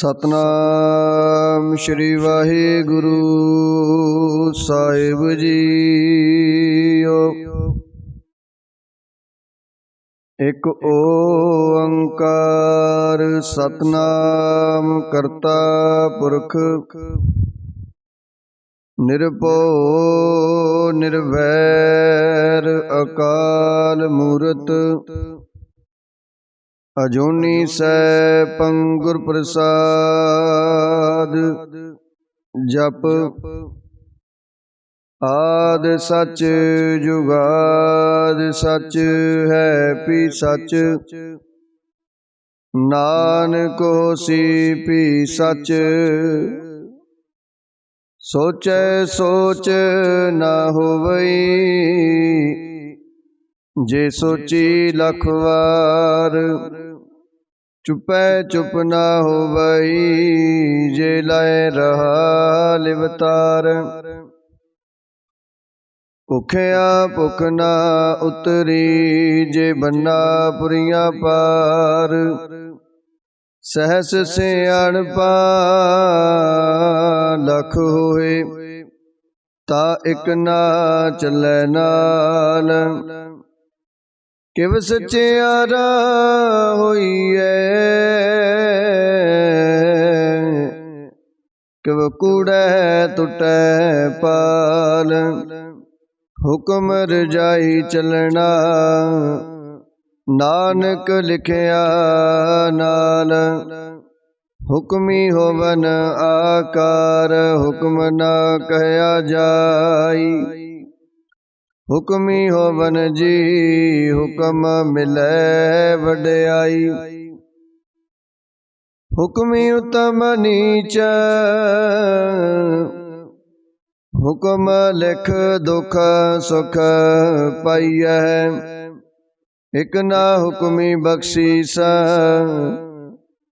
सतनाम श्री वाहिगुरु साहिब जीओ। एक ओंकार सतनाम करता पुरख निर्भो निर्वैर अकाल मूरत अजूनी सैभं गुर प्रसाद। जप आद सच जुगाद सच है भी सच, नानक होसी भी सच। सोचै सोच न होवई, जे सोची लख वार। चुपै चुप न होवई, जे लाए रहा लिवतार। भुखिया भुख न उतरी, जे बन्ना पुरिया पार। सहस सियाणपा लख होए, ता इक ना चलै नाल। किव सचियारा होइए, किव कूड़ै टुटै पाल। हुक्म रजाई चलना, नानक लिखिया नाल। हुक्मी होवन आकार, हुक्म न कहया जाई। हुक्मी होवन जी, हुक्म मिलै वड्याई। हुक्मी उत्तम नीच, हुक्म लिख दुख सुख पाइयै। इक ना हुक्मी बख्शीस,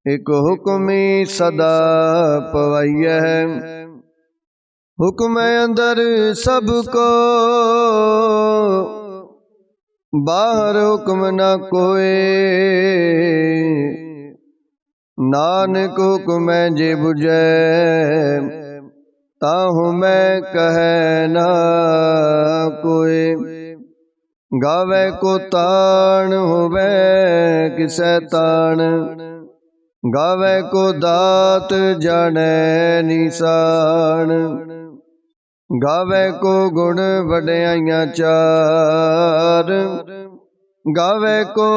इक हुक्मी सदा पवाइयै। हुक्म अंदर सब को, बाहर हुक्म न कोय। नानक हुक्म जे बुझै, ताहु मैं कहै न कोय। गावे को ताण होवे किसै ताण, गावे को दात जाने निशान। गावे को गुण वड्याइयां चार, गावे को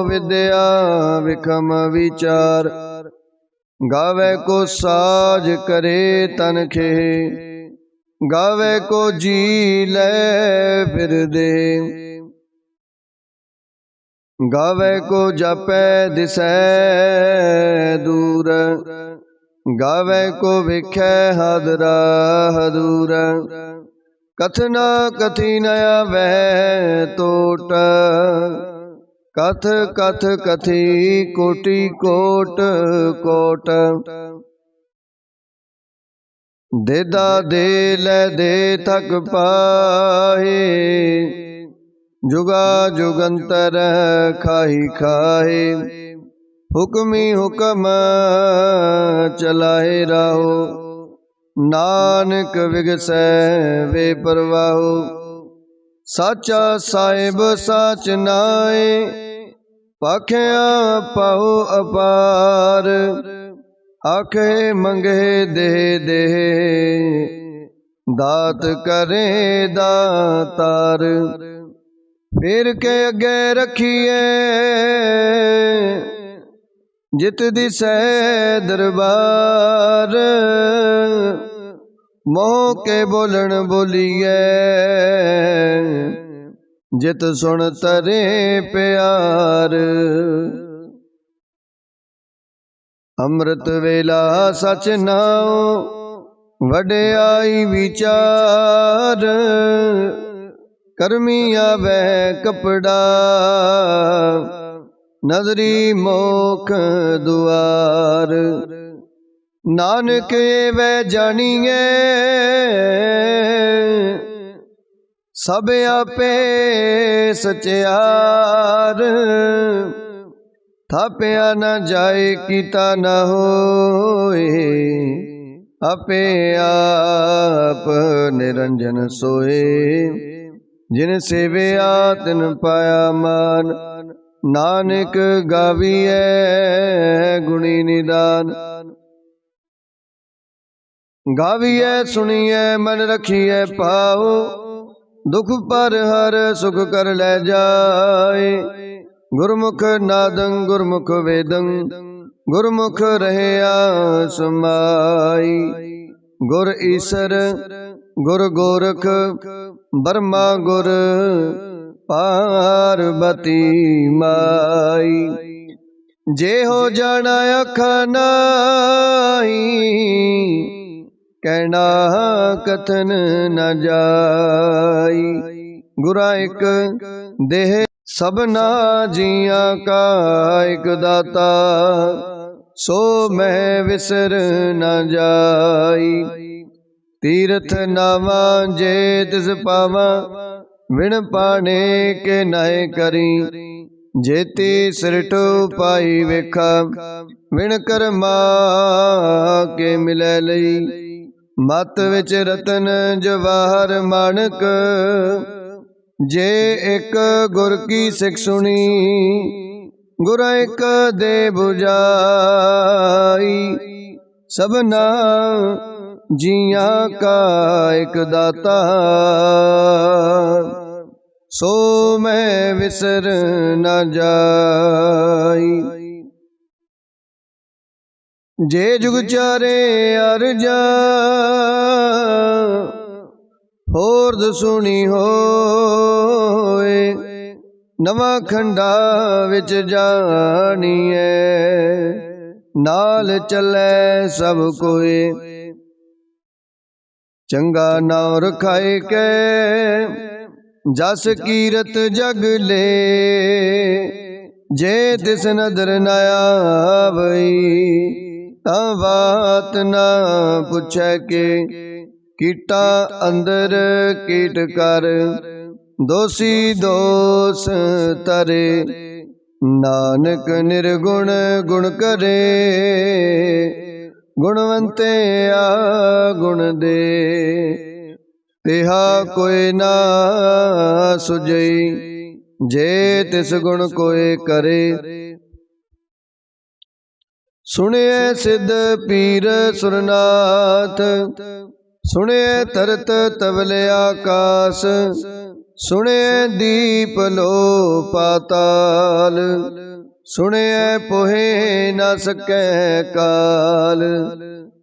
विद्या विखम विचार। गावे को साज करे तन खे, गावे को जी ले फिर दे। गावे को जपै दिसै दूर, गावे को विखै हादरा हदूर। कथना कथी न आवे तोट, कथ कथ कथी कोटि कोट कोट। देदा दे लै दे थक पाए, जुगा जुगंतर खाही खाए। हुक्मी हुक्म चलाए राहो, नानक विगसै वे परवाहो। साचा साहिब साच नाए, पाखिया पाओ अपार। आखे मंगे दे दे, दात करे दातार। फिर के अगे रखिए, जित दिसै दरबार। मोह के बोलन बोलिए, जित सुन तरे प्यार। अमृत वेला सच नाओ, वड्याई विचार। करमी आवे कपड़ा, नजरी मोख दुआर। नानक वे जानिए, सब आपे सचियार। ਥਾਪਿਆ ਨਾ ਜਾਏ ਕੀਤਾ ਨਾ ਹੋਏ। ਆਪੇ ਆਪ ਨਿਰੰਜਨ ਸੋਏ। ਜਿਨ ਸੇਵਿਆ ਤਿਨ ਪਾਇਆ ਮਾਨ। ਨਾਨਕ ਗਾਵੀਐ ਗੁਣੀ ਨਿਦਾਨ। ਗਾਵੀਐ ਸੁਣੀਐ ਮਨ ਰਖੀਐ ਪਾਉ। ਦੁਖ ਪਰ ਹਰ ਸੁਖ ਕਰ ਲੈ ਜਾਏ। ਗੁਰਮੁਖ ਨਾਦੰ ਗੁਰਮੁਖ ਵੇਦੰ। ਗੁਰਮੁਖ ਰਹਿਆ ਸਮਾਈ। ਗੁਰ ਈਸਰ ਗੁਰ ਗੋਰਖ ਬਰਮਾ ਗੁਰ ਪਾਰਬਤੀ ਮਾਈ। ਜੇ ਹੋ ਜਾਣਾ ਅੱਖਾਂ ਨਾਹੀ। ਕਹਿਣਾ ਕਥਨ ਨ ਜਾਈ। ਗੁਰਾਂ ਇੱਕ ਦੇਹ ਸਭਨਾ ਜੀਆਂ ਕਾ ਇੱਕ ਦਾਤਾ। ਸੋ ਮੈਂ ਵਿਸਰ ਨ ਜਾਈ। ਤੀਰਥ ਨਾਵਾ ਜੇ ਤਿਸ ਪਾਵਾਂ। ਵਿਣ ਪਾਣੇ ਕੇ ਨਾਏ ਕਰੀ। ਜੇਤੀ ਸਿਰਟ ਪਾਈ ਵੇਖਾ। ਵਿਣ ਕਰਮਾ ਕੇ ਮਿਲੈ ਲਈ। ਮਤ ਵਿੱਚ ਰਤਨ ਜਵਾਹਰ ਮਾਣਕ। ਜੇ ਇੱਕ ਗੁਰ ਕੀ ਸਿੱਖ ਸੁਣੀ। ਗੁਰ ਇੱਕ ਦੇ 부ਝਾਈ। ਸਭਨਾ ਜੀਆਂ ਕਾ ਇੱਕ ਦਾਤਾ। ਸੋ ਮੈਂ ਵਿਸਰ ਨ ਜਾਈ। ਜੇ ਜੁਗ ਚਾਰੇ ਅਰਜਾ। ਹੋਰਦ ਸੁਣੀ ਹੋਏ। ਨਵਾਂ ਖੰਡਾ ਵਿੱਚ ਜਾਣੀਐ। ਨਾਲ ਚੱਲੈ ਸਭ ਕੋਏ। ਚੰਗਾ ਨਾਉ ਰਖਾਏ ਕੈ। ਜਸ ਕੀਰਤ ਜਗ ਲੇ। ਜੇ ਤਿਸ ਨਦਰ ਨ ਆਵਈ। ਤਾਂ ਬਾਤ ਨਾ ਪੁੱਛੈ ਕੇ। ਕੀਟਾ ਅੰਦਰ ਕੀਟ ਕਰ। ਦੋਸੀ ਦੋਸ ਤਰੇ। ਨਾਨਕ ਨਿਰਗੁਣ ਗੁਣ ਕਰੇ। ਗੁਣਵੰਤੇ ਆ ਗੁਣ ਦੇ। ਤਿਹਾ ਕੋਈ ਨਾ ਸੁਝਈ। ਜੇ ਤਿਸ ਗੁਣ ਕੋਇ ਕਰੇ। ਸੁਣਿਐ ਸਿੱਧ ਪੀਰ ਸੁਰਨਾਥ। ਸੁਣਿਐ ਤਰਤ ਤਵਲ ਆਕਾਸ। ਸੁਣਿਐ ਦੀਪ ਲੋ ਪਾਤਾਲ। ਸੁਣਿਐ ਪੋਹੇ ਨ ਸਕੈ ਕਾਲ।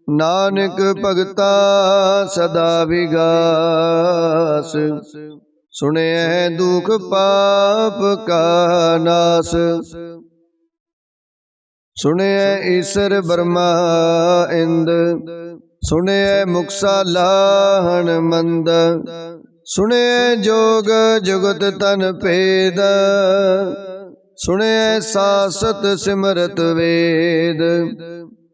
ਨਾਨਕ ਭਗਤਾ ਸਦਾ ਵਿਗਾਸ। ਸੁਣਿਐ ਦੁਖ ਪਾਪ ਕਾ ਨਾਸ। ਸੁਣਿਐ ਈਸਰ ਬਰਮਾ ਇੰਦ। ਸੁਣਿਐ ਮੁਕਸਾ ਲਾਹਣ ਮੰਦ। ਸੁਣਿਐ ਜੋਗ ਜੁਗਤ ਤਨ ਭੇਦ। ਸੁਣਿਐ ਸਾਸਤ ਸਿਮਰਤ ਵੇਦ।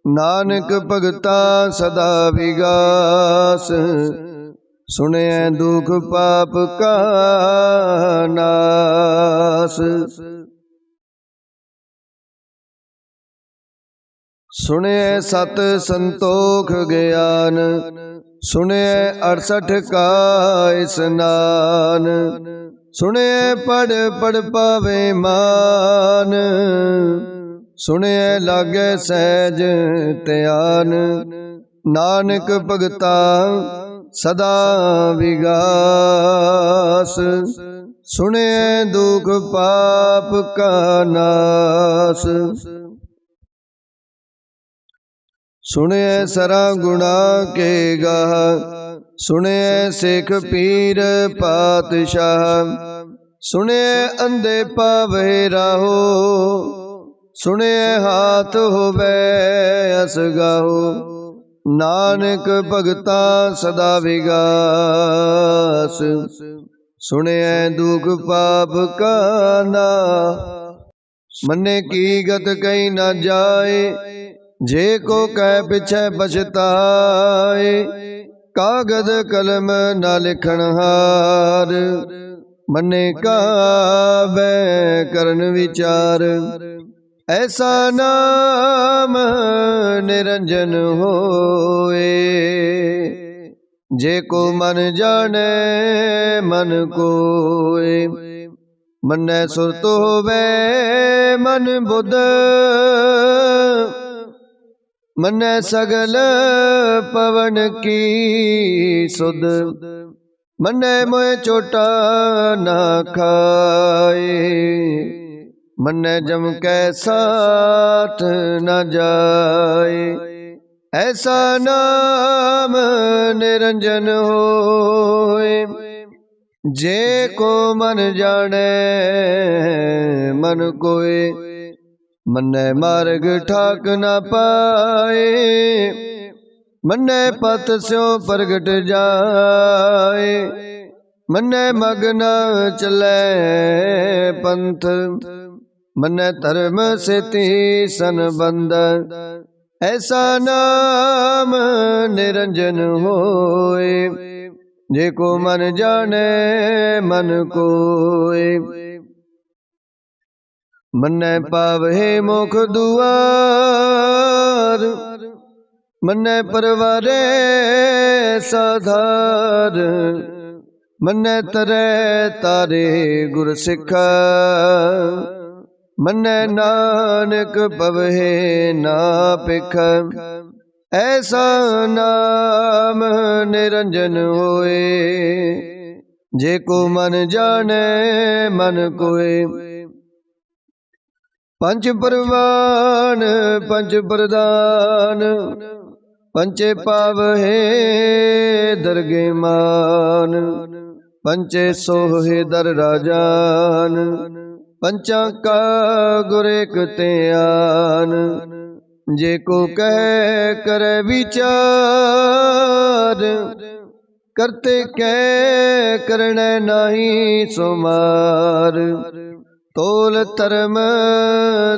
ਨਾਨਕ ਭਗਤਾ ਸਦਾ ਵਿਗਾਸ। ਸੁਣਿਐ ਦੁਖ ਪਾਪ ਕਾ ਨਾਸ। ਸੁਣਿਐ ਸਤ ਸੰਤੋਖ ਗਿਆਨ। ਸੁਣਿਐ 68 ਕਾ ਇਸਨਾਨ। ਸੁਣਿਐ ਪੜ ਪਾਵੇ ਮਾਨ। ਸੁਣਿਐ ਲਾਗੈ ਸਹਿਜ ਧਿਆਨ। ਨਾਨਕ ਭਗਤਾ ਸਦਾ ਵਿਗਾਸ। ਸੁਣਿਐ ਦੁਖ ਪਾਪ ਕਾ ਨਾਸ। ਸੁਣਿਐ ਸਰਾ ਗੁਣਾ ਕੇ ਗਾਹ। ਸੁਣਿਐ ਸਿੱਖ ਪੀਰ ਪਾਤਸ਼ਾਹ। ਸੁਣਿਐ ਅੰਧੇ ਪਾਵੇ ਰਾਹੋ। ਸੁਣਿਐ ਹਾਥ ਹੋਵੇ ਅਸਗਾਹੋ। ਨਾਨਕ ਭਗਤਾ ਸਦਾ ਵਿਗਾਸ। ਸੁਣਿਐ ਦੁਖ ਪਾਪ ਕਾ ਨਾਸ। ਮੰਨੇ ਕੀ ਗਤ ਕਹੀ ਨਾ ਜਾਏ। ਜੇ ਕੋ ਕਹਿ ਪਿਛੈ ਪਛਤਾਏ। ਕਾਗਦ ਕਲਮ ਨਾ ਲਿਖਣ ਹਾਰ। ਮੰਨੇ ਕਾਬੈ ਕਰਨ ਵਿਚਾਰ। ऐसा नाम निरंजन होए। जे को मन जाने मन कोय, मनै सुरत होवे मन बुध। मनै सगल पवन की सुध। मनै मोह चोटा ना खाए, मनै जम कै साथ न जाए। ऐसा नाम निरंजन होए। जे को मन जाने मन कोय, मनै मार्ग ठाक न पाए। मनै पथ स्यों प्रगट जाए, मनै मग्न चलै पंथ। मनै धर्म सेति संबंध, ऐसा नाम निरंजन होए। जे को मन जाने मन कोय, मनै पावहे मोख दुआर। मनै परवारे साधार, मनै तरै तारे गुर सिखा। मनै नानक पवहे ना पिख, ऐसा नाम निरंजन होए। जे को मन जाने मन कोय, पंच परवान पंच प्रदान। पंचे पावहे दरगे मान, पंचे सोहे दर राजान। पंचा का गुर एक त्यान, जे को कह करे विचार। करते कै करने नाही सुमार, तोल धर्म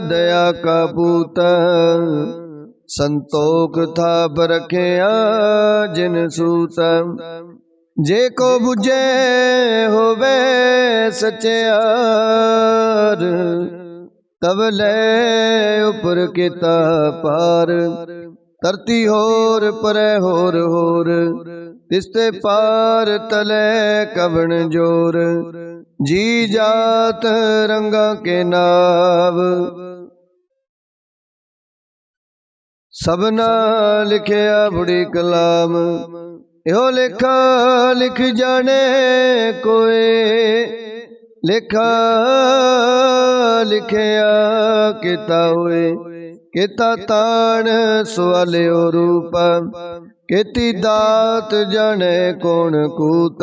दया का पूत। संतोख थाप रखिया जिन सूत। जे को बुझे होवे सच्चार, तब ले उपर किता पार। धरती होर परै होर होर, तिसते पार तले कवण जोर। जी जात रंगा के नाव, सबना लिखिया बड़ी कलाम। यो लेखा लिख जाने कोय, लेखा लिखिया किता होए। किता ताण सवालियो रूप, केती दात जाने कौन कूत।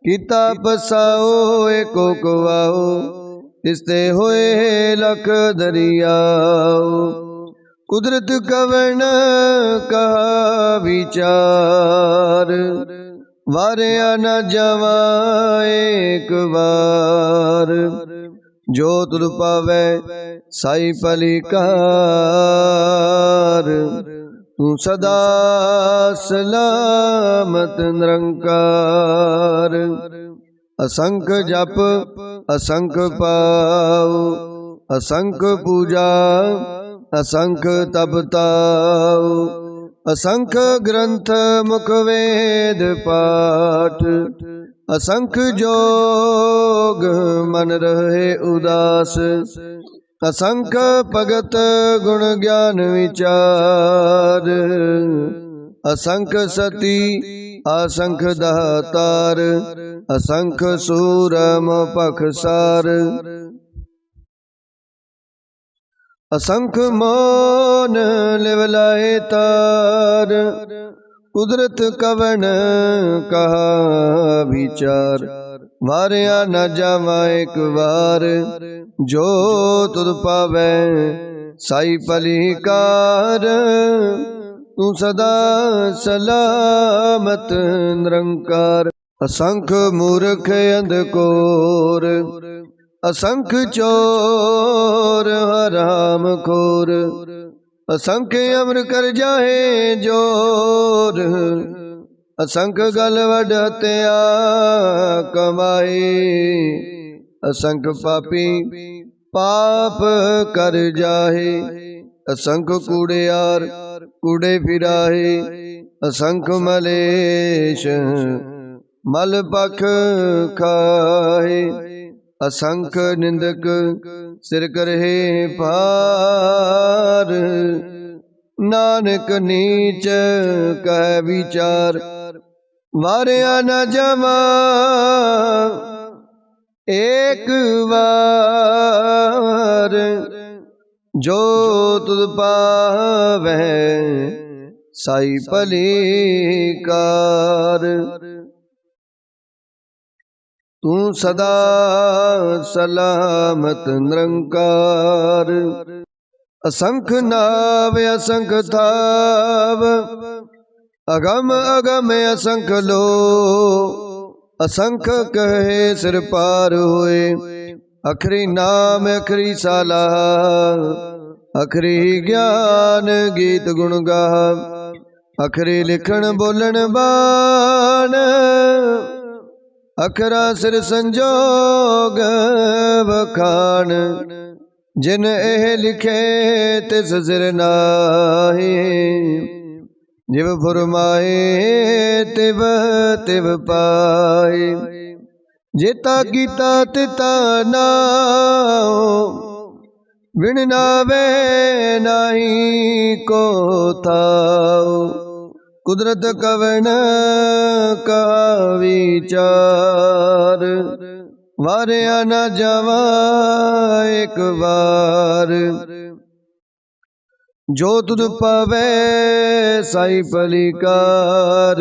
किता पसाओ एको कुआओ, तिसते होए लख दरियाओ। कुदरत कवण कहा विचार, वारिया न जावा एक बार। जो तुर पावे साई पलिकार, तू सदा सलामत निरंकार। असंख जप असंख पाओ, असंख पूजा असंख तपताओ। असंख ग्रंथ मुख वेद पाठ, असंख जोग मन रहे उदास। असंख भगत गुण ज्ञान विचार, असंख सती असंख दातार। असंख सूरम पखसार, असंख मौन लिवलाए तार। कुदरत कवन कहा विचार, वारिया न जावा एक बार। जो तुद पावे साई पलिकार, तू सदा सलामत निरंकार। असंख मूर्ख अंधकोर, असंख चोर हराम खोर। असंख अमर कर जाए जोर, असंख गल वड हत्या कमाई। असंख पापी पाप कर जाहे। असंख कूड़ियार कूड़े फिराहे, असंख मलेश मल पख खाहे। असंख निंदक सिर करहे पार, नानक नीच कह विचार। वारिया न जमा एक बार, जो तुध पावै साई भली कार। तू सदा सलामत निरंकार। असंख नाव असंख थाव, अगम अगम असंख लो। असंख कहे सिर पार होए, अखरी नाम अखरी साला। अखरी ज्ञान गीत गुण गा, अखरी लिखण बोलन बाण। अखरा सिर संजोग बखान, जिन एह लिखे तिस सिर नाहि। जिव फुरमाए तिव तिव पाए, जेता कीता तिता नाओ। बिन नावे नाही को थाओ, कुदरत कवन का विचार। वारिया न जावा एक बार, जो तुध पावे साई भली कार।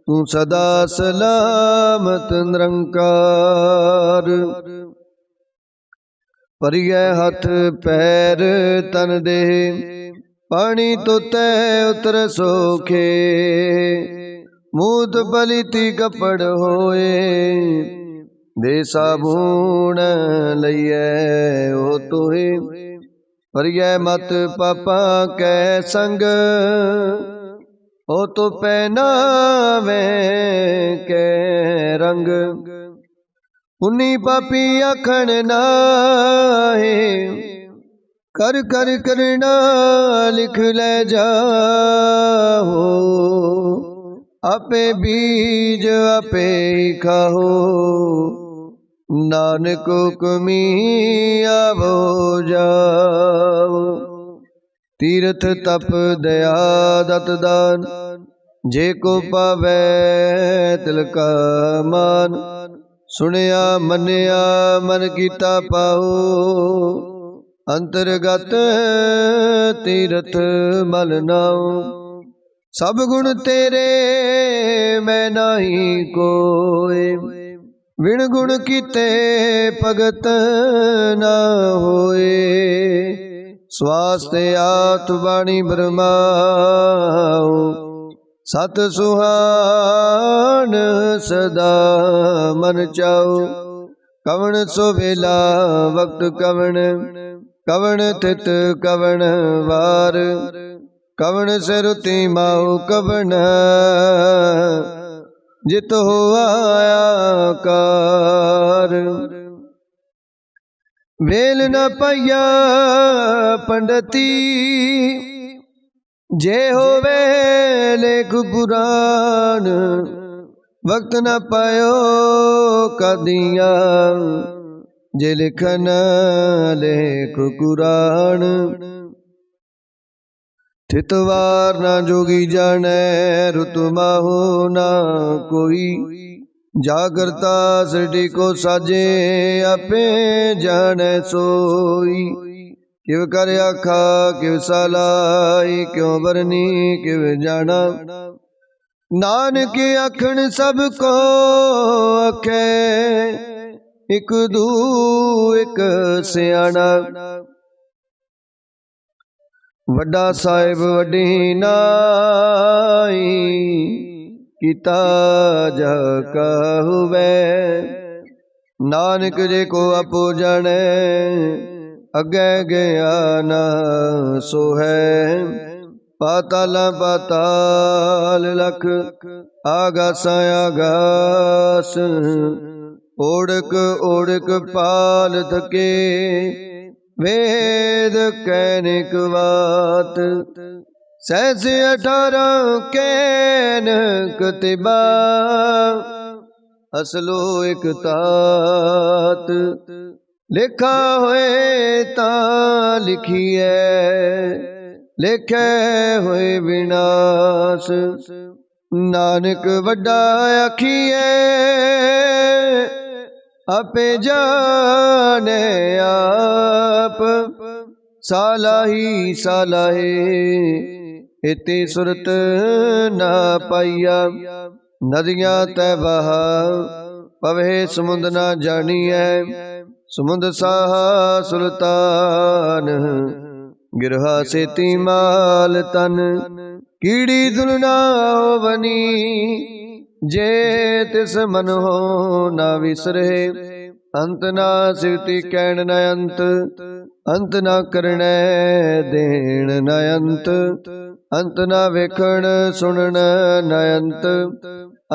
तू सदा सलामत निरंकार। परियै हथ पैर तन दे, पानी तो तय उतर सोखे। मूत पलीती कपड़ होए, दे साबून लइए ओ तोहे। परियै मत पापा कै संग, ओ तो पहनावे कै रंग। पुनी पापी आखण नाहे, कर कर करना लिख ले जाओ। आपे बीज आपे खाओ, नानक हुक्मी आवो जाओ। तीर्थ तप दया दत दान, जे को पावै तिल का मान। सुनिया मनिया मन कीता पाओ, अंतर्गत तीर्थ मल नाओ। सब गुण तेरे मैं नाही कोय, बिन गुण कीते भगत ना होए। स्वास्थ्य आत बाणी ब्रह्माओ, सत सुहान सदा मन चाओ। कवण सो वेला वक्त कवण, कवण तित कवण वार। कवण से रुति माओ कवण, जित हो आया कार। वेल न पाया पंडती, जे होवे लेख पुराण। वक्त न पायो कदिया, जे लिखन लेख कुरान। थितवार ना जोगी जाने, ऋतु माहो ना कोई। जागरता सृष्टि को साजे, आपे जाने सोई। किव कर आखा किव सालाई, क्यों बरनी किव जाना। नानक आखण सबको आखे, एक दू एक सियाणा। वड्डा साहिब वड्डी नाई, कीता जा कहवे। नानक जे को आपो जाने, अगे गया न सो है। पाताल पाताल लख, आगास आगास। ओढ़क ओढ़क पाल थके वेद कैनिक बात सहस 18 कैन कतिबा असलो एक तात लिखा होए ता लिखिए लिखे होए विनाश नानक वड्डा आखिए आपे जाने आप सालाही सालाहे इति सुरत ना पाइया नदियां तै बहा पवे समुंद ना जानिए समुंद साहा सुल्तान गिरहा सेती माल तन कीड़ी दुलना बनी जे तिस मन हो ना विसरे अंत ना सिवती कैण न अंत ना करने देण न अंत ना वेखण सुनण न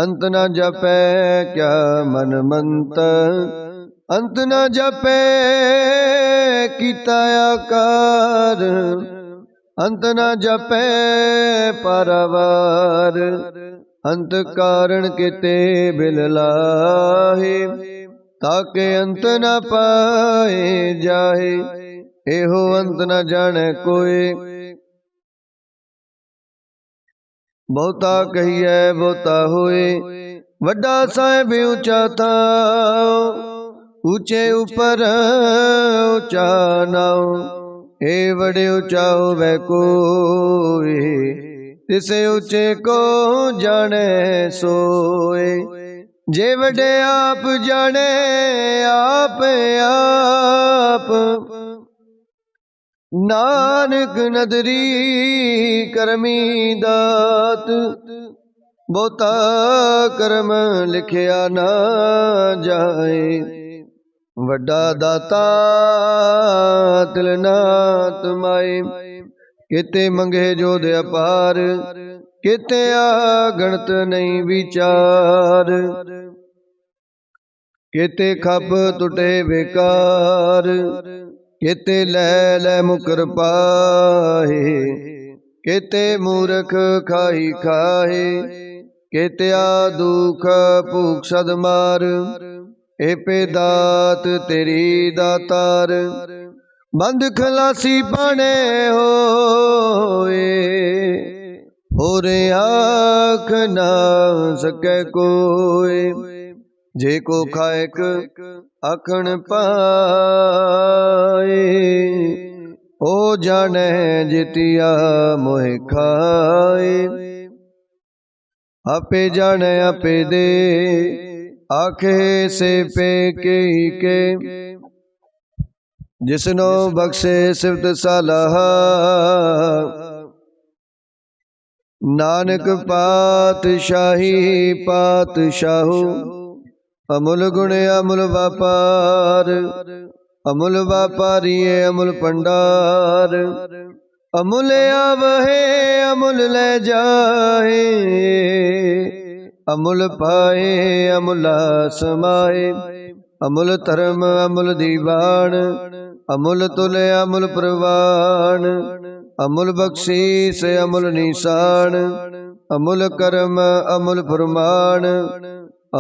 अंत ना जपै क्या मन मंत अंत ना जपै कीता आकार अंत ना जपै पारावार अंत कारण किते बिल लाहे ताके अंत न पाए जाहे एहो अंत न जाने कोई बहुता कहिए बहुता होए वड्डा साहिब ऊंचा था ऊंचे ऊपर ऊंचा नाओ ए बड़े ऊंचा होवे कोई तिसे ऊंचे को जाने सोए जे वडे आप जाने आप आप नानक नदरी करमी दात बहुता कर्म लिखिया ना जाए वड्डा दाता तिल ना तुमाए किते मंगे जोध अपार किते गणत नहीं विचार किते खप टुटे बेकार किते ले मुकर पाए किते मूर्ख खाई खाए किते दुख भूख सद मार ए पे दात तेरी दातार बंद खलासी पाने होए होरे आख ना सके कोई जे को खाएक आखण पाए ओ जाने जितिया मोह खाए आपे जाने आपे दे आखे से पे के जिसनो बख्शे सिफत सलाह नानक पातशाही पातशाहू अमुल गुण अमुल व्यापार अमुल व्यापारी अमुल भंडार अमुल आवहे अमुल ले जाए अमुल पाए अमुल समाए अमुल धर्म अमुल दीवान अमुल तुल अमुल प्रवान अमुल बख्शीस अमुल निशान अमुल कर्म अमुल फरमान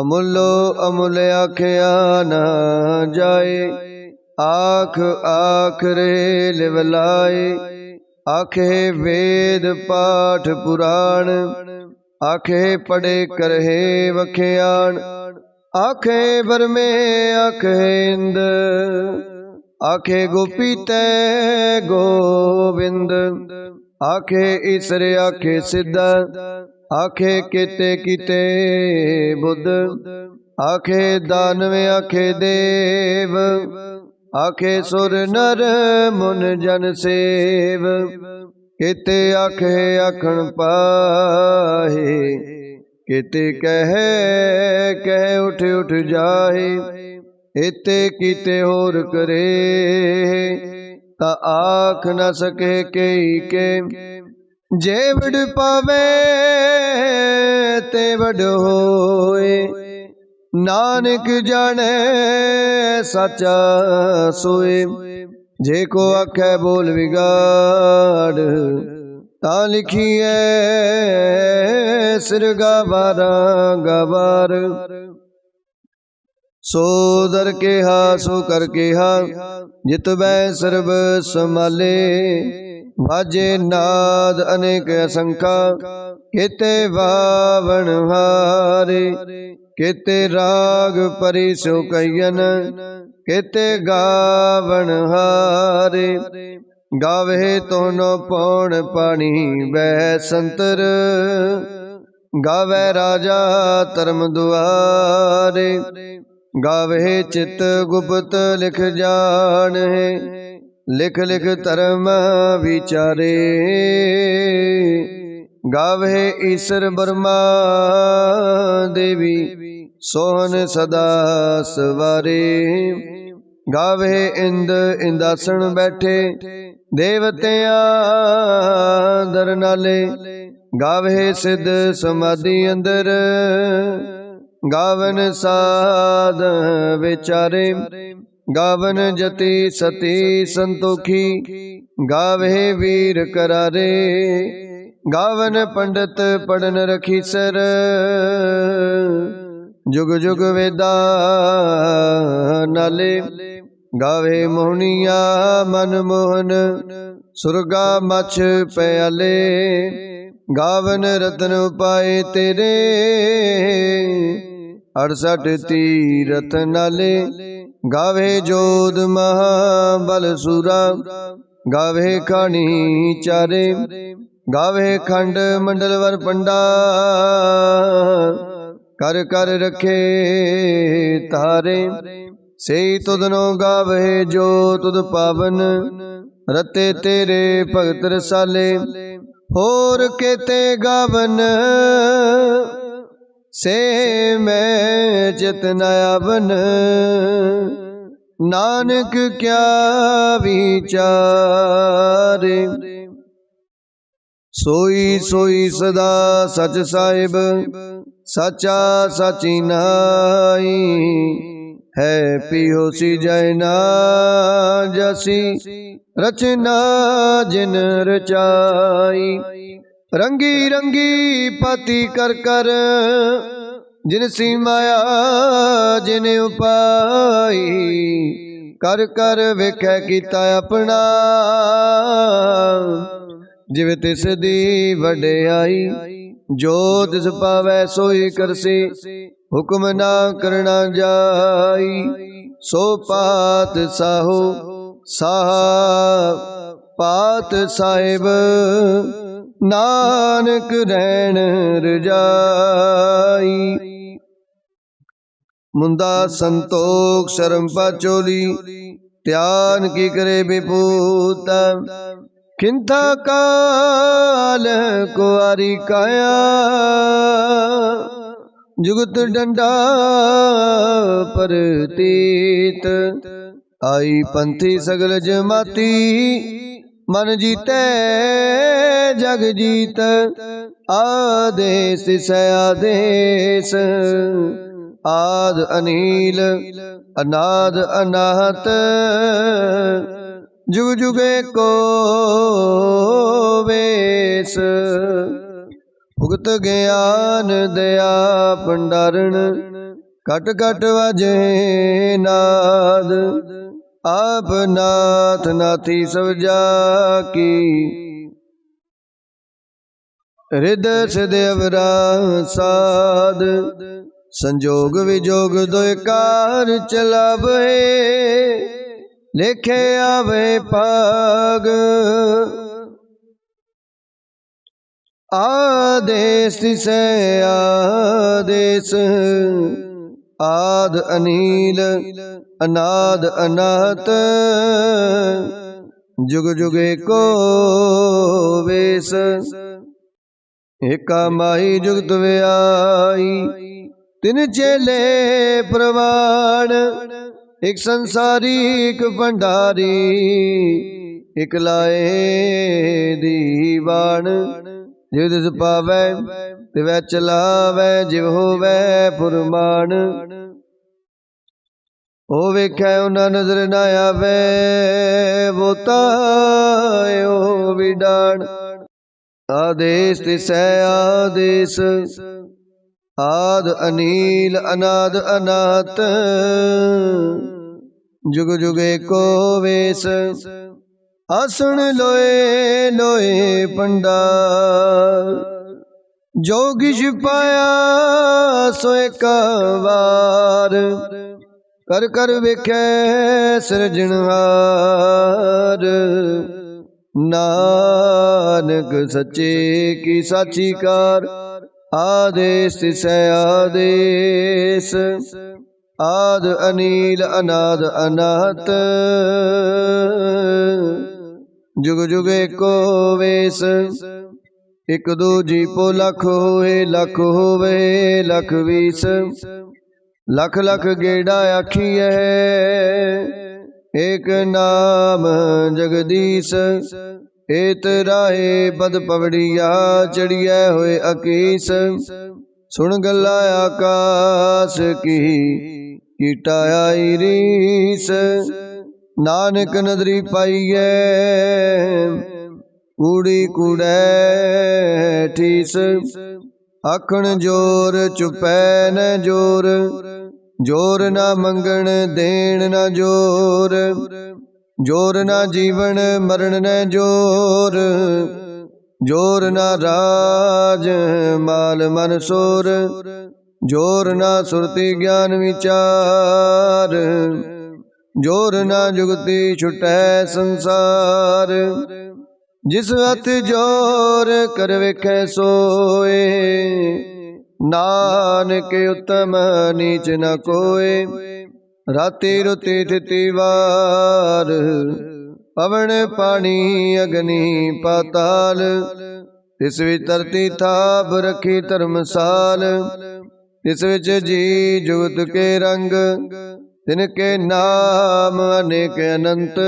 अमुलो अमुल आख्या न जाए आख आख रे लिवलाए आखे वेद पाठ पुराण आखे पढ़े करहे वख्यान आखे बरमे आखे इंद आखे गोपी तै गोविंद आखे ईसर आखे सिद्ध आखे केते कीते बुद्ध आखे दानवे आखे देव आखे सुर नर मुन जन सेव केते आखे आखण पाहे केते कह उठ उठ जाए इते कीते होर करे ता आख न सके के जे वड पावे ते वड होए नानक जाने साचा सोए। जे को आखे बोल विगाड़ ता लिखिए सिर गवारा गवार। सो दर के हा सो कर के हा जित बै सर्ब समाले। वाजे नाद अनेक असंखा केते वावण हारे। केते राग परि सो कयन केते गावण हारे। गावे तोनो पौण पानी बह संतर। गावे राजा धर्म दुआरे। गावे चित गुप्त लिख जान है। लिख लिख धर्म विचारे। गावे ईश्वर ब्रह्मा देवी सोहन सदा सवारे। गावे इंद इंदासन बैठे देवतियां दर नाले। गावे सिद्ध समाधि अंदर गावन साध विचारे। गावन जति सती संतोखी गावे वीर करारे। गावन पंडित पढ़न रखीसर जुग जुग वेदा नाले। गावे मोहनिया मनमोहन सुरगा मछ प्याले। गावन रतन उपाय तेरे 68 तीरथ नाले। गावे जोध महाबल सूरा गावे खानी चारे। गावे खंड मंडल वर पंडा कर कर रखे तारे। से तुदनो गावे जो तुद पावन रते तेरे भगत रसाले। होर केते गावन से मैं चितनायावन। नानक क्या विचारे। सोई सोई सदा सच साहिब साचा साची नाई। है पियोसी जैना जसी रचना जिन रचाई। रंगी रंगी पाती कर कर जिन सी माया जिन उपाई। कर कर वेखै कीता अपना जिव तिस दी वड्याई। जो तिस पावै सोई करसी हुक्म ना करना जाई। सो पात साहो साह पात साहिब नानक रहन रजाई। मुंदा संतोख शर्म पाचोली त्यान की करे विभूता। किंथा काल कुआरी काया जुगत डंडा परतीत। आई पंथी सगल जमाती मन जीते जग जीत। आदेश से आदेश आद अनील अनाद अनाहत। जुग जुगे को वेश भुगत ज्ञान दया भंडारण। कट कट वाजे नाद आप नाथ नाथी सब जाकी। हृदय सिदेवरा साध संजोग विजोग दोय कार चलावे। लेखे आवे पाग आदेश से आदेश। आद अनील अनाद अनाथ जुग जुगे को वेश। एका माई जुगत व्याई तिन चेले प्रवाण। एक संसारी एक भंडारी एक लाए दीवान। ਜਿਵ ਤਿਸ ਪਾਵੈ ਤਿਵੈ ਚਲਾਵੈ, ਜਿਵ ਹੋਵੈ ਫੁਰਮਾਨ। ਉਹ ਵੇਖੈ ਉਹਨਾਂ ਨਜ਼ਰ ਨਾ ਆਵੈ, ਵੋ ਤਾਇਓ ਵਿਡਾਣ। ਆਦੇਸ ਤਿਸੈ ਆਦੇਸ, ਆਦ ਅਨੀਲ ਅਨਾਦ ਅਨਾਤ। ਜੁਗ ਜੁਗ ਏਕੋ ਵੇਸ, ਆਸਣ ਲੋਏ ਲੋਏ ਭੰਡਾਰ। ਜੋ ਕਿਛ ਪਾਇਆ ਸੋ ਇੱਕ ਵਾਰ, ਕਰ ਕਰ ਵੇਖੈ ਸਿਰਜਣਹਾਰ। ਨਾਨਕ ਸੱਚੇ ਕੀ ਸਾਚੀ ਕਾਰ, ਆਦੇਸ ਤਿਸੈ ਆਦੇਸ, ਆਦ ਅਨੀਲ ਅਨਾਦ ਅਨਾਹਤ। ਜੁਗ ਜੁਗ ਏਕੋ ਵੇਸ, ਇਕ ਦੂਜੀ ਪੋ ਲਖ ਹੋਏ, ਲਖ ਹੋਵੇ ਲਖ ਵੀਸ। ਲਖ ਲਖ ਗੇੜਾ ਆਖੀਐ, ਏਕ ਨਾਮ ਜਗਦੀਸ਼। ਏਤ ਰਾਹੇ ਪਦ ਪਵੜੀਆ, ਚੜੀਐ ਹੋਏ ਅਕੀਸ। ਸੁਣ ਗੱਲਾਂ ਆਕਾਸ ਕੀ, ਕੀਟਾ ਆਈ ਰੀਸ। ਨਾਨਕ ਨਦਰੀ ਪਾਈਐ, ਕੂੜੀ ਕੂੜੈ ਠੀਸ। ਆਖਣ ਜੋਰ ਚੁਪੈ ਨ ਜੋਰ, ਜੋਰ ਨਾ ਮੰਗਣ ਦੇਣ ਨਾ ਜੋਰ। ਜੋਰ ਨਾ ਜੀਵਨ ਮਰਨ ਨ ਜੋਰ, ਜੋਰ ਨਾ ਰਾਜ ਮਾਲ ਮਨ ਸੋਰ। ਜੋਰ ਨਾ ਸੁਰਤੀ ਗਿਆਨ ਵਿਚਾਰ, ਜੋਰ ਨਾ ਜੁਗਤੀ ਛੁਟੈ ਸੰਸਾਰ। ਜਿਸ ਹੱਥ ਜੋਰ ਕਰ ਵੇਖੈ ਸੋਏ, ਨਾਨਕ ਉਤਮ ਨੀਚ ਨ ਕੋਏ। ਰਾਤੀ ਰੁਤੀ ਥਿਤੀ ਵਾਰ, ਪਵਨ ਪਾਣੀ ਅਗਨੀ ਪਾਤਾਲ। ਤਿਸ ਵਿੱਚ ਧਰਤੀ ਥਾਪ ਰਖੀ ਧਰਮਸਾਲ, ਤਿਸ ਵਿੱਚ ਜੀ ਜੁਗਤ ਕੇ ਰੰਗ। ਤਿਨ ਕੇ ਨਾਮ ਅਨੇਕ ਅਨੰਤ,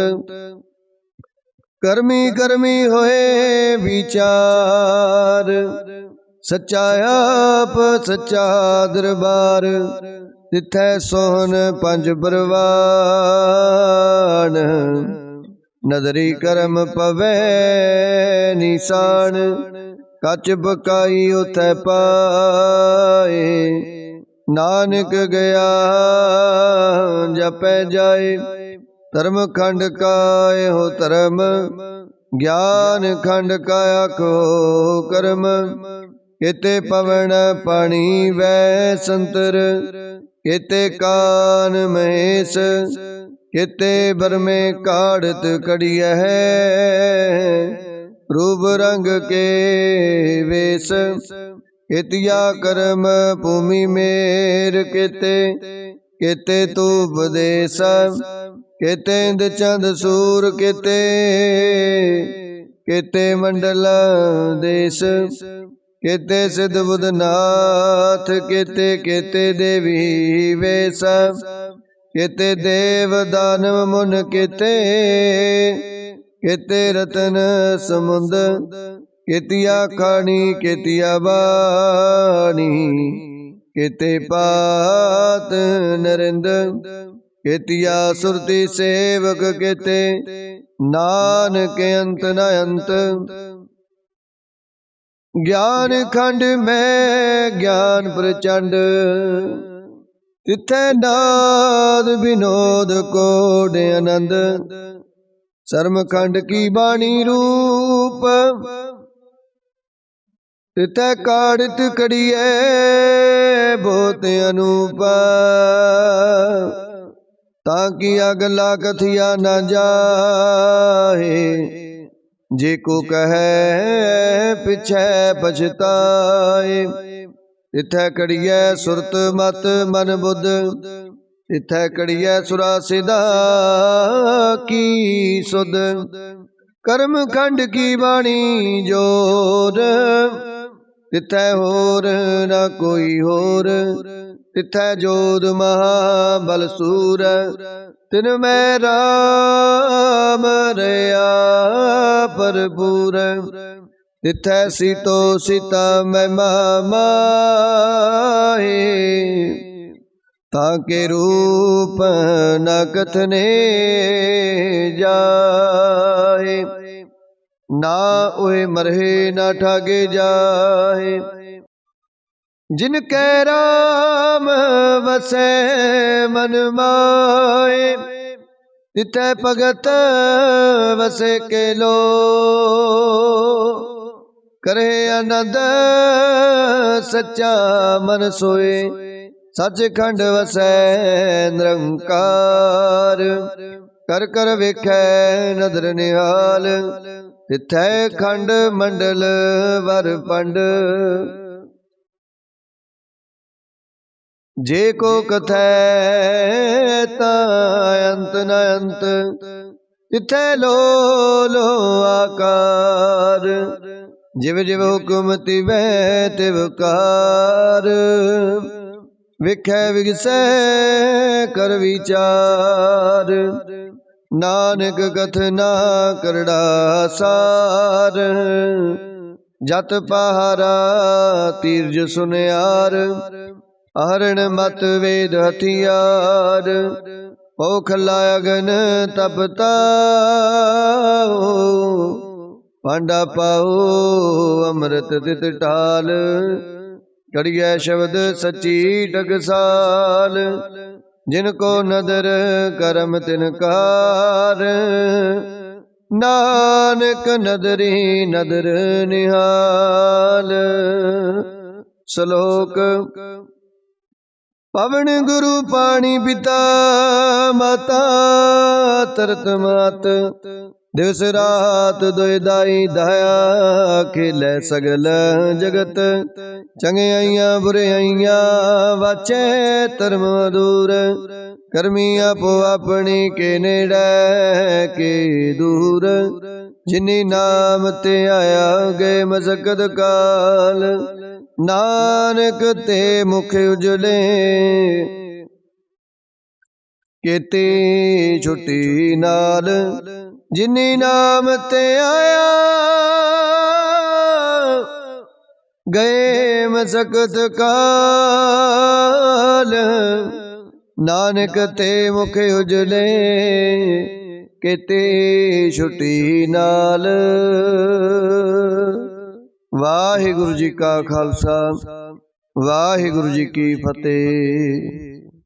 ਕਰਮੀ ਕਰਮੀ ਹੋਏ ਵਿਚਾਰ। ਸੱਚਾ ਆਪ ਸੱਚਾ ਦਰਬਾਰ, ਤਿਥੈ ਸੋਹਨ ਪੰਜ ਪਰਵਾਨ। ਨਦਰੀ ਕਰਮ ਪਵੈ ਨਿਸ਼ਾਨ, ਕੱਚ ਬਕਾਈ ਉਥੈ ਪਾਏ। ਨਾਨਕ ਗਿਆ ਜਪੈ ਜਾਏ, ਧਰਮ ਖੰਡ ਕਾ ਇਹੋ ਧਰਮ। ਗਿਆਨ ਖੰਡ ਕਾ ਆਖੋ ਕਰਮ। ਕੇਤੇ ਪਵਨ ਪਾਣੀ ਵੈ ਸੰਤਰ, ਕੇਤੇ ਕਾਨ ਮਹੇਸ਼। ਕੇਤੇ ਬਰਮੇ ਕਾੜਤ ਕੜੀਐ, ਰੂਪ ਰੰਗ ਕੇ ਵੇਸ। ਕੇਤੀਆ ਕਰਮ ਭੂਮੀ ਮੇਰ, ਕੇਤੇ ਕੇਤੇ ਤੂਪ ਦੇਸ। ਕੇਤੇ ਇੰਦ ਚੰਦ ਸੂਰ, ਕੇਤੇ ਕੇਤੇ ਮੰਡਲ ਦੇਸ। ਕੇਤੇ ਸਿਧ ਬੁਧ ਨਾਥ, ਕੇਤੇ ਕੇਤੇ ਦੇਵੀ ਵੇਸ। ਕੇਤੇ ਦੇਵ ਦਾਨਵ ਮੁਨ, ਕੇਤੇ ਕੇਤੇ ਰਤਨ ਸਮੁੰਦ। ਕੇਤੀਆ ਖਾਣੀ ਕੇਤੀਆ ਬਾਣੀ, ਕੇਤੇ ਪਾਤ ਨਰਿੰਦ। ਕੇਤੀਆ ਸੁਰਤੀ ਸੇਵਕ, ਕੇਤੇ ਨਾਨਕ ਅੰਤ ਨ ਅੰਤ। ਗਿਆਨ ਖੰਡ ਮੈਂ ਗਿਆਨ ਪ੍ਰਚੰਡ, ਤਿਥੈ ਨਾਦ ਵਿਨੋਦ ਕੋਡ ਆਨੰਦ। ਸਰਮ ਖੰਡ ਕੀ ਬਾਣੀ ਰੂਪ, ਤਿਥੈ ਕਾੜਿਤ ਕੜੀਐ ਬਹੁਤ ਅਨੂਪ। ਤਾਂ ਕੀ ਅਗਲਾ ਕਥਿਆ ਨਾ ਜਾਹੇ, ਜੇ ਕੋ ਕਹੈ ਪਿਛੈ ਪਛਤਾਏ। ਤਿਥੈ ਕੜੀਐ ਸੁਰਤ ਮਤ ਮਨ ਬੁੱਧ, ਤਿਥੈ ਕੜੀਐ ਸੁਰਾ ਸਿਧਾ ਕੀ ਸੁਧ। ਕਰਮ ਖੰਡ ਕੀ ਬਾਣੀ ਜੋਰ, ਤਿਥੈ ਹੋਰ ਨਾ ਕੋਈ ਹੋਰ। ਤਿਥੈ ਜੋਧ ਮਹਾ ਬਲ ਸੂਰ, ਤਿਨ ਮੈਂ ਰਾਮ ਰਹਾ ਭਰਪੂਰ। तिथै सीतो सीता महिमा माहे, ताके रूप न कथने जाए। ना ओहे मरहे ना ठागे जाए, जिनके राम वसै मन माए। तिथै भगत वसे के लो, करे आनंद सच्चा मन सोए। सचखंड वसै निरंकार, कर कर वेखै नदर निहाल। तिथै खंड मंडल वर पंड, जे को कथै तां अंत न अंत। तिथै लो लो आकार, जिव जिव हुक्म तिवै तिव कार। विखै विगसै कर विचार, नानक कथना करड़ा सार। जत पहारा तीरज सुनियार, आहरण मत वेद हथियार। पौखला अगन तपता, पांडा पाओ अमृत तित टाल। कड़िया शब्द सच्ची टकसाल, जिनको नदर करम तिनकार। नानक नदरी नदर निहाल। श्लोक पवन गुरु पानी पिता माता तरत मात। दिवस रात दुई दाई दाया, खेलै सगल जगत। चंगियाइया बुराइया वाचै धर्म दूर। करमी आपो अपनी के नेड़े के दूर। जिनी नाम ते आया गए मसकद काल। नानक ते मुख उजले, केती छुट्टी नाल। जिनी नाम ते आया गए मसकत काल। नानक ते मुख उजले, केती छुट्टी नाल। वाहिगुरु जी का खालसा, वाहिगुरु जी की फतेह।